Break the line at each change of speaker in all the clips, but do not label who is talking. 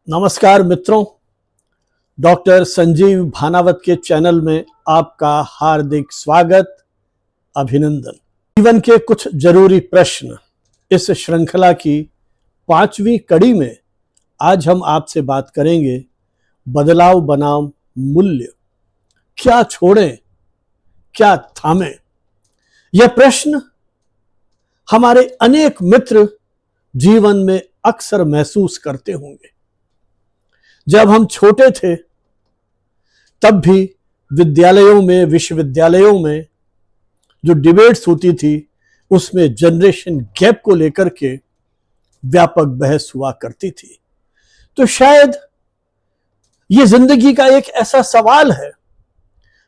नमस्कार मित्रों, डॉक्टर संजीव भानावत के चैनल में आपका हार्दिक स्वागत, अभिनंदन। जीवन के कुछ जरूरी प्रश्न इस श्रृंखला की 5वीं कड़ी में आज हम आपसे बात करेंगे। बदलाव बनाम मूल्य, क्या छोड़ें क्या थामें। यह प्रश्न हमारे अनेक मित्र जीवन में अक्सर महसूस करते होंगे। जब हम छोटे थे तब भी विद्यालयों में, विश्वविद्यालयों में जो डिबेट्स होती थी उसमें जनरेशन गैप को लेकर के व्यापक बहस हुआ करती थी। तो शायद ये जिंदगी का एक ऐसा सवाल है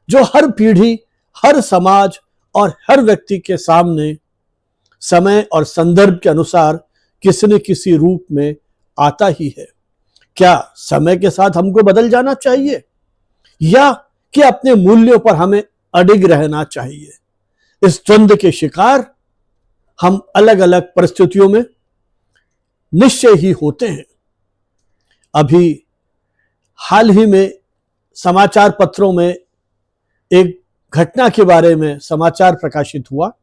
जो हर पीढ़ी, हर समाज और हर व्यक्ति के सामने समय और संदर्भ के अनुसार किसी न किसी रूप में आता ही है। क्या समय के साथ हमको बदल जाना चाहिए या कि अपने मूल्यों पर हमें अडिग रहना चाहिए? इस द्वंद्व के शिकार हम अलग अलग परिस्थितियों में निश्चय ही होते हैं। अभी हाल ही में समाचार पत्रों में एक घटना के बारे में समाचार प्रकाशित हुआ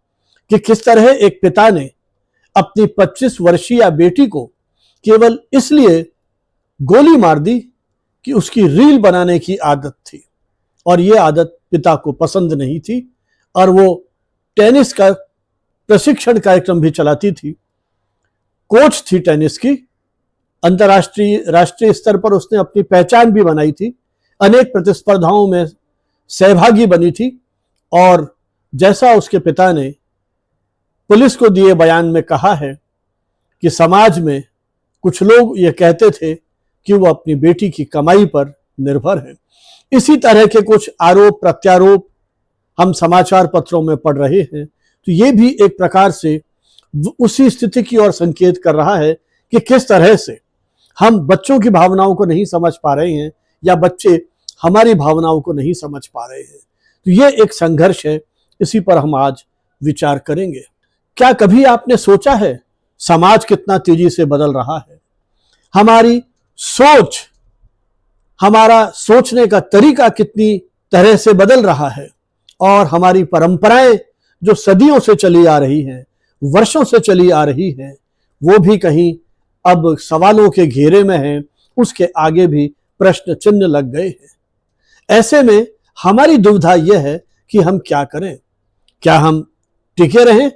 कि किस तरह एक पिता ने अपनी 25 वर्षीय बेटी को केवल इसलिए गोली मार दी कि उसकी रील बनाने की आदत थी और यह आदत पिता को पसंद नहीं थी और वो टेनिस का प्रशिक्षण कार्यक्रम भी चलाती थी, कोच थी टेनिस की, अंतर्राष्ट्रीय राष्ट्रीय स्तर पर उसने अपनी पहचान भी बनाई थी, अनेक प्रतिस्पर्धाओं में सहभागी बनी थी। और जैसा उसके पिता ने पुलिस को दिए बयान में कहा है कि समाज में कुछ लोग ये कहते थे कि वो अपनी बेटी की कमाई पर निर्भर है। इसी तरह के कुछ आरोप प्रत्यारोप हम समाचार पत्रों में पढ़ रहे हैं। तो ये भी एक प्रकार से उसी स्थिति की ओर संकेत कर रहा है कि किस तरह से हम बच्चों की भावनाओं को नहीं समझ पा रहे हैं या बच्चे हमारी भावनाओं को नहीं समझ पा रहे हैं। तो ये एक संघर्ष है, इसी पर हम आज विचार करेंगे। क्या कभी आपने सोचा है समाज कितना तेजी से बदल रहा है? हमारी सोच, हमारा सोचने का तरीका कितनी तरह से बदल रहा है और हमारी परंपराएं जो सदियों से चली आ रही हैं, वर्षों से चली आ रही हैं, वो भी कहीं अब सवालों के घेरे में हैं, उसके आगे भी प्रश्न चिन्ह लग गए हैं। ऐसे में हमारी दुविधा यह है कि हम क्या करें। क्या हम टिके रहें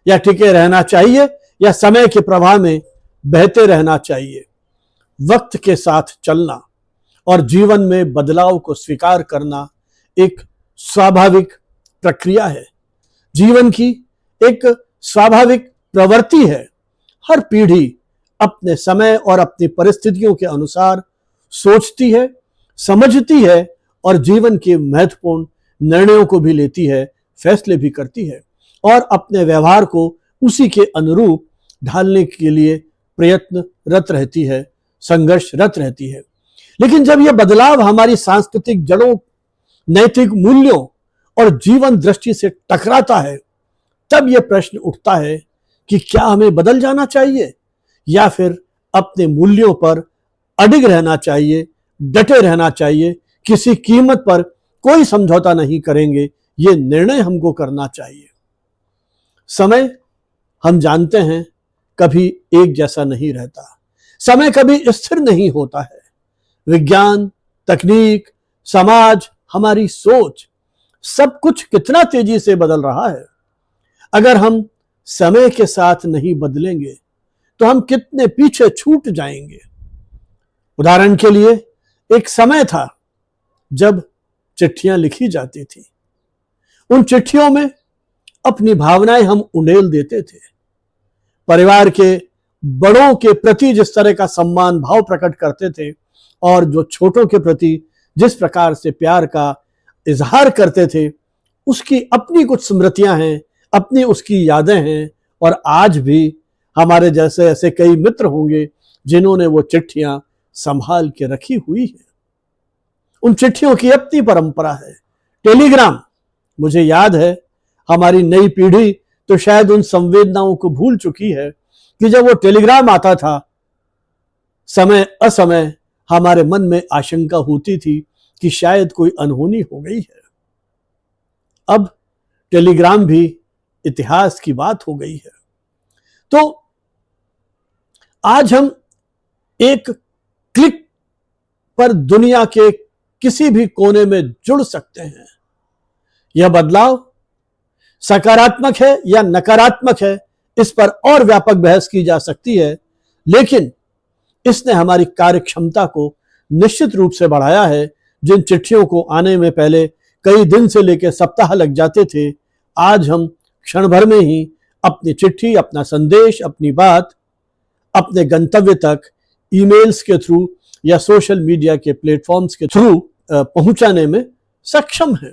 या टिके रहना चाहिए या समय के प्रवाह में बहते रहना चाहिए? वक्त के साथ चलना और जीवन में बदलाव को स्वीकार करना एक स्वाभाविक प्रक्रिया है, जीवन की एक स्वाभाविक प्रवृत्ति है। हर पीढ़ी अपने समय और अपनी परिस्थितियों के अनुसार सोचती है, समझती है और जीवन के महत्वपूर्ण निर्णयों को भी लेती है, फैसले भी करती है और अपने व्यवहार को उसी के अनुरूप ढालने के लिए प्रयत्नरत रहती है, संघर्षरत रहती है। लेकिन जब यह बदलाव हमारी सांस्कृतिक जड़ों, नैतिक मूल्यों और जीवन दृष्टि से टकराता है, तब यह प्रश्न उठता है कि क्या हमें बदल जाना चाहिए या फिर अपने मूल्यों पर अडिग रहना चाहिए, डटे रहना चाहिए, किसी कीमत पर कोई समझौता नहीं करेंगे, यह निर्णय हमको करना चाहिए। समय, हम जानते हैं, कभी एक जैसा नहीं रहता। समय कभी स्थिर नहीं होता है। विज्ञान, तकनीक, समाज, हमारी सोच, सब कुछ कितना तेजी से बदल रहा है। अगर हम समय के साथ नहीं बदलेंगे तो हम कितने पीछे छूट जाएंगे। उदाहरण के लिए, एक समय था जब चिट्ठियां लिखी जाती थी। उन चिट्ठियों में अपनी भावनाएं हम उंडेल देते थे। परिवार के बड़ों के प्रति जिस तरह का सम्मान भाव प्रकट करते थे और जो छोटों के प्रति जिस प्रकार से प्यार का इजहार करते थे, उसकी अपनी कुछ स्मृतियां हैं, अपनी उसकी यादें हैं। और आज भी हमारे जैसे ऐसे कई मित्र होंगे जिन्होंने वो चिट्ठियां संभाल के रखी हुई है। उन चिट्ठियों की अपनी परंपरा है। टेलीग्राम, मुझे याद है हमारी नई पीढ़ी तो शायद उन संवेदनाओं को भूल चुकी है कि जब वो टेलीग्राम आता था समय असमय हमारे मन में आशंका होती थी कि शायद कोई अनहोनी हो गई है। अब टेलीग्राम भी इतिहास की बात हो गई है। तो आज हम एक क्लिक पर दुनिया के किसी भी कोने में जुड़ सकते हैं। यह बदलाव सकारात्मक है या नकारात्मक है, इस पर और व्यापक बहस की जा सकती है, लेकिन इसने हमारी कार्य क्षमता को निश्चित रूप से बढ़ाया है। जिन चिट्ठियों को आने में पहले कई दिन से लेकर सप्ताह लग जाते थे, आज हम क्षण भर में ही अपनी चिट्ठी, अपना संदेश, अपनी बात अपने गंतव्य तक ईमेल्स के थ्रू या सोशल मीडिया के प्लेटफॉर्म्स के थ्रू पहुंचाने में सक्षम है।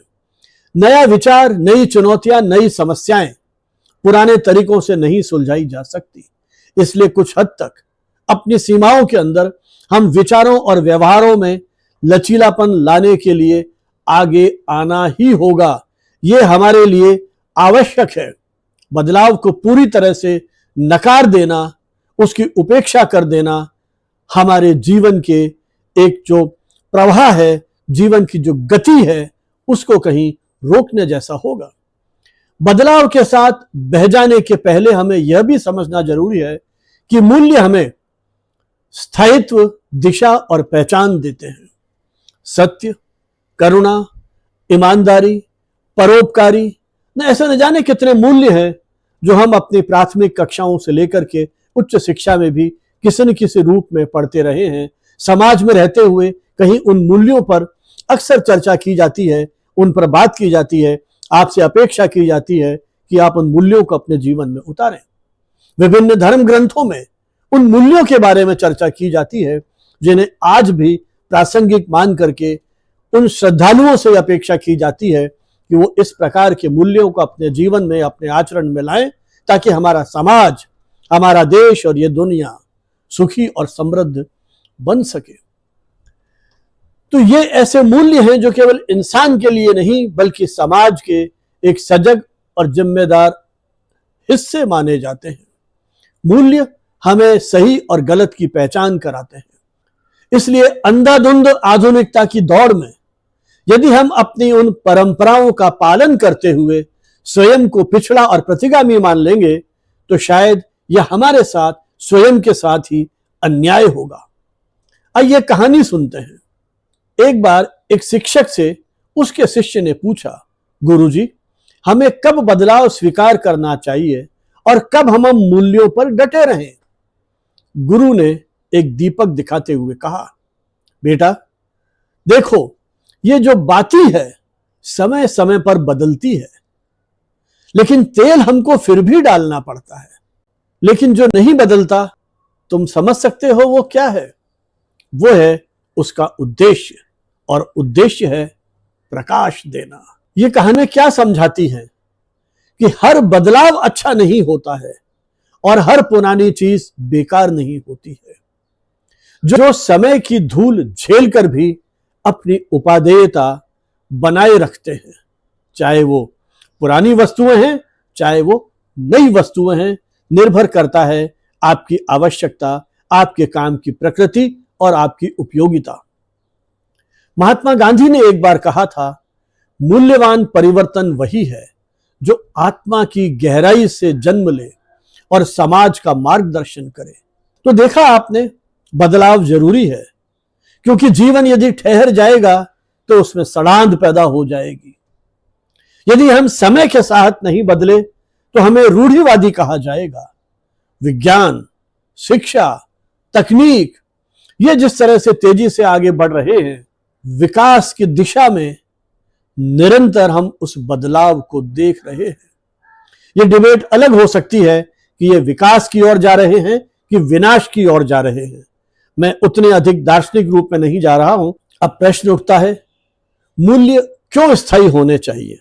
नया विचार, नई चुनौतियां, नई समस्याएं पुराने तरीकों से नहीं सुलझाई जा सकती। इसलिए कुछ हद तक अपनी सीमाओं के अंदर हम विचारों और व्यवहारों में लचीलापन लाने के लिए आगे आना ही होगा। ये हमारे लिए आवश्यक है। बदलाव को पूरी तरह से नकार देना, उसकी उपेक्षा कर देना हमारे जीवन के एक जो प्रवाह है, जीवन की जो गति है, उसको कहीं रोकने जैसा होगा। बदलाव के साथ बह जाने के पहले हमें यह भी समझना जरूरी है कि मूल्य हमें स्थायित्व, दिशा और पहचान देते हैं। सत्य, करुणा, ईमानदारी, परोपकारी, न ऐसे न जाने कितने मूल्य हैं जो हम अपनी प्राथमिक कक्षाओं से लेकर के उच्च शिक्षा में भी किसी न किसी रूप में पढ़ते रहे हैं। समाज में रहते हुए कहीं उन मूल्यों पर अक्सर चर्चा की जाती है, उन पर बात की जाती है, आपसे अपेक्षा की जाती है कि आप उन मूल्यों को अपने जीवन में उतारें। विभिन्न धर्म ग्रंथों में उन मूल्यों के बारे में चर्चा की जाती है जिन्हें आज भी प्रासंगिक मान करके उन श्रद्धालुओं से अपेक्षा की जाती है कि वो इस प्रकार के मूल्यों को अपने जीवन में, अपने आचरण में लाएं, ताकि हमारा समाज, हमारा देश और ये दुनिया सुखी और समृद्ध बन सके। तो ये ऐसे मूल्य हैं जो केवल इंसान के लिए नहीं, बल्कि समाज के एक सजग और जिम्मेदार हिस्से माने जाते हैं। मूल्य हमें सही और गलत की पहचान कराते हैं। इसलिए अंधाधुंध आधुनिकता की दौड़ में यदि हम अपनी उन परंपराओं का पालन करते हुए स्वयं को पिछड़ा और प्रतिगामी मान लेंगे, तो शायद यह हमारे साथ, स्वयं के साथ ही अन्याय होगा। आइए कहानी सुनते हैं। एक बार एक शिक्षक से उसके शिष्य ने पूछा, गुरुजी, हमें कब बदलाव स्वीकार करना चाहिए और कब हम मूल्यों पर डटे रहें? गुरु ने एक दीपक दिखाते हुए कहा, बेटा देखो, ये जो बाती है समय समय पर बदलती है, लेकिन तेल हमको फिर भी डालना पड़ता है। लेकिन जो नहीं बदलता, तुम समझ सकते हो वो क्या है? वो है उसका उद्देश्य, और उद्देश्य है प्रकाश देना। ये कहानी क्या समझाती है कि हर बदलाव अच्छा नहीं होता है और हर पुरानी चीज बेकार नहीं होती है। जो समय की धूल झेल कर भी अपनी उपादेयता बनाए रखते हैं, चाहे वो पुरानी वस्तुएं हैं, चाहे वो नई वस्तुएं हैं, निर्भर करता है आपकी आवश्यकता, आपके काम की प्रकृति और आपकी उपयोगिता। महात्मा गांधी ने एक बार कहा था, मूल्यवान परिवर्तन वही है जो आत्मा की गहराई से जन्म ले और समाज का मार्गदर्शन करे। तो देखा आपने, बदलाव जरूरी है, क्योंकि जीवन यदि ठहर जाएगा तो उसमें सड़ांध पैदा हो जाएगी। यदि हम समय के साथ नहीं बदले तो हमें रूढ़िवादी कहा जाएगा। विज्ञान, शिक्षा, तकनीक, ये जिस तरह से तेजी से आगे बढ़ रहे हैं, विकास की दिशा में निरंतर हम उस बदलाव को देख रहे हैं। ये डिबेट अलग हो सकती है कि ये विकास की ओर जा रहे हैं कि विनाश की ओर जा रहे हैं। मैं उतने अधिक दार्शनिक रूप में नहीं जा रहा हूं। अब प्रश्न उठता है, मूल्य क्यों स्थायी होने चाहिए?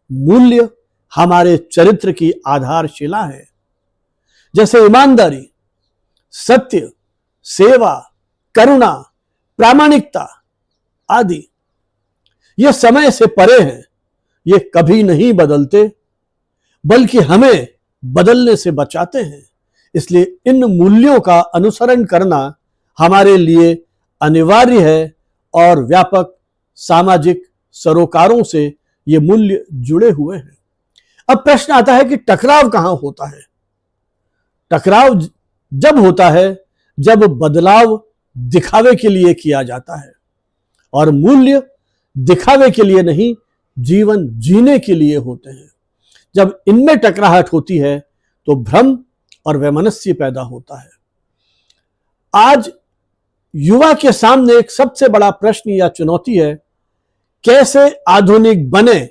मूल्य हमारे चरित्र की आधारशिला है। जैसे ईमानदारी, सत्य, सेवा, करुणा, प्रामाणिकता आदि, ये समय से परे हैं। ये कभी नहीं बदलते, बल्कि हमें बदलने से बचाते हैं। इसलिए इन मूल्यों का अनुसरण करना हमारे लिए अनिवार्य है और व्यापक सामाजिक सरोकारों से ये मूल्य जुड़े हुए हैं। अब प्रश्न आता है कि टकराव कहां होता है? टकराव जब होता है जब बदलाव दिखावे के लिए किया जाता है और मूल्य दिखावे के लिए नहीं, जीवन जीने के लिए होते हैं। जब इनमें टकराहट होती है तो भ्रम और वैमनस्य पैदा होता है। आज युवा के सामने एक सबसे बड़ा प्रश्न या चुनौती है, कैसे आधुनिक बने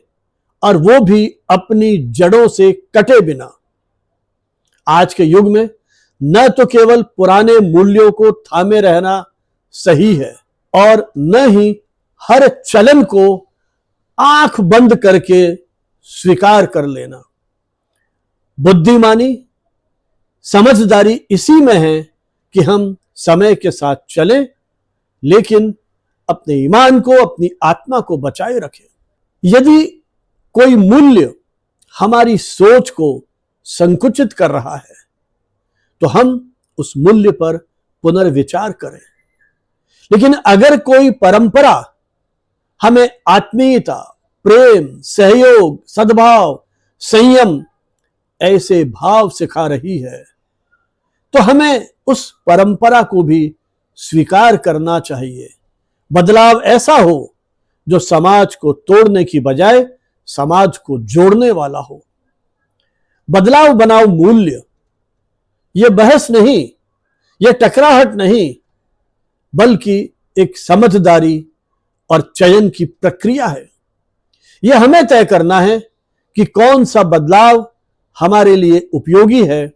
और वो भी अपनी जड़ों से कटे बिना। आज के युग में न तो केवल पुराने मूल्यों को थामे रहना सही है और न ही हर चलन को आंख बंद करके स्वीकार कर लेना। बुद्धिमानी, समझदारी इसी में है कि हम समय के साथ चलें, लेकिन अपने ईमान को, अपनी आत्मा को बचाए रखें। यदि कोई मूल्य हमारी सोच को संकुचित कर रहा है तो हम उस मूल्य पर पुनर्विचार करें। लेकिन अगर कोई परंपरा हमें आत्मीयता, प्रेम, सहयोग, सद्भाव, संयम ऐसे भाव सिखा रही है तो हमें उस परंपरा को भी स्वीकार करना चाहिए। बदलाव ऐसा हो जो समाज को तोड़ने की बजाय समाज को जोड़ने वाला हो। बदलाव बनाओ मूल्य, यह बहस नहीं, यह टकराहट नहीं, बल्कि एक समझदारी और चयन की प्रक्रिया है। यह हमें तय करना है कि कौन सा बदलाव हमारे लिए उपयोगी है,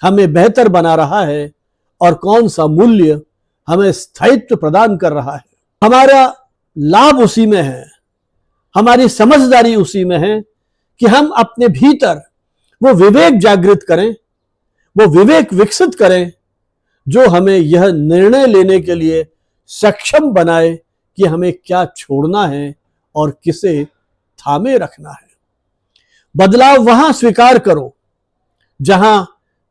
हमें बेहतर बना रहा है, और कौन सा मूल्य हमें स्थायित्व प्रदान कर रहा है। हमारा लाभ उसी में है, हमारी समझदारी उसी में है कि हम अपने भीतर वो विवेक जागृत करें, वो विवेक विकसित करें जो हमें यह निर्णय लेने के लिए सक्षम बनाए कि हमें क्या छोड़ना है और किसे थामे रखना है। बदलाव वहां स्वीकार करो जहां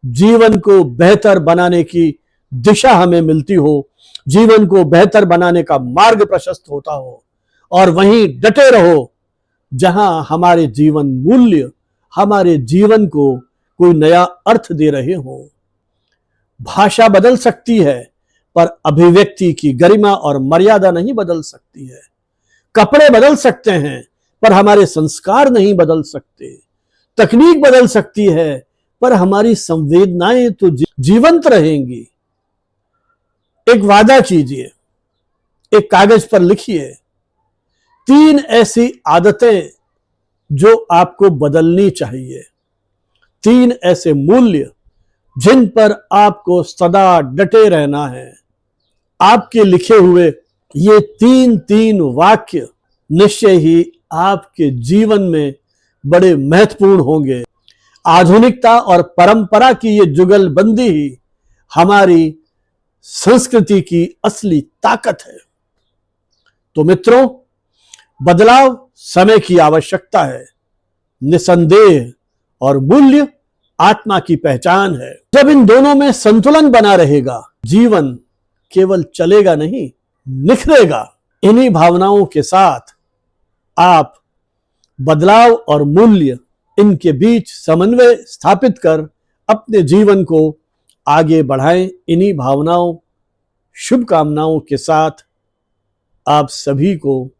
जीवन को बेहतर बनाने की दिशा हमें मिलती हो, जीवन को बेहतर बनाने का मार्ग प्रशस्त होता हो, और वहीं डटे रहो जहां हमारे जीवन मूल्य हमारे जीवन को कोई नया अर्थ दे रहे हो। भाषा बदल सकती है पर अभिव्यक्ति की गरिमा और मर्यादा नहीं बदल सकती है। कपड़े बदल सकते हैं पर हमारे संस्कार नहीं बदल सकते। तकनीक बदल सकती है पर हमारी संवेदनाएं तो जीवंत रहेंगी। एक वादा कीजिए, एक कागज पर लिखिए 3 ऐसी आदतें जो आपको बदलनी चाहिए, 3 ऐसे मूल्य जिन पर आपको सदा डटे रहना है। आपके लिखे हुए ये 3 वाक्य निश्चय ही आपके जीवन में बड़े महत्वपूर्ण होंगे। आधुनिकता और परंपरा की ये जुगलबंदी ही हमारी संस्कृति की असली ताकत है। तो मित्रों, बदलाव समय की आवश्यकता है, निसंदेह, और मूल्य आत्मा की पहचान है। जब इन दोनों में संतुलन बना रहेगा, जीवन केवल चलेगा नहीं, निखरेगा। इन्हीं भावनाओं के साथ आप बदलाव और मूल्य, इनके बीच समन्वय स्थापित कर अपने जीवन को आगे बढ़ाएं। इन्हीं भावनाओं, शुभकामनाओं के साथ आप सभी को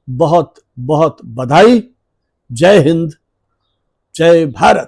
बहुत बहुत बधाई। जय हिंद, जय भारत।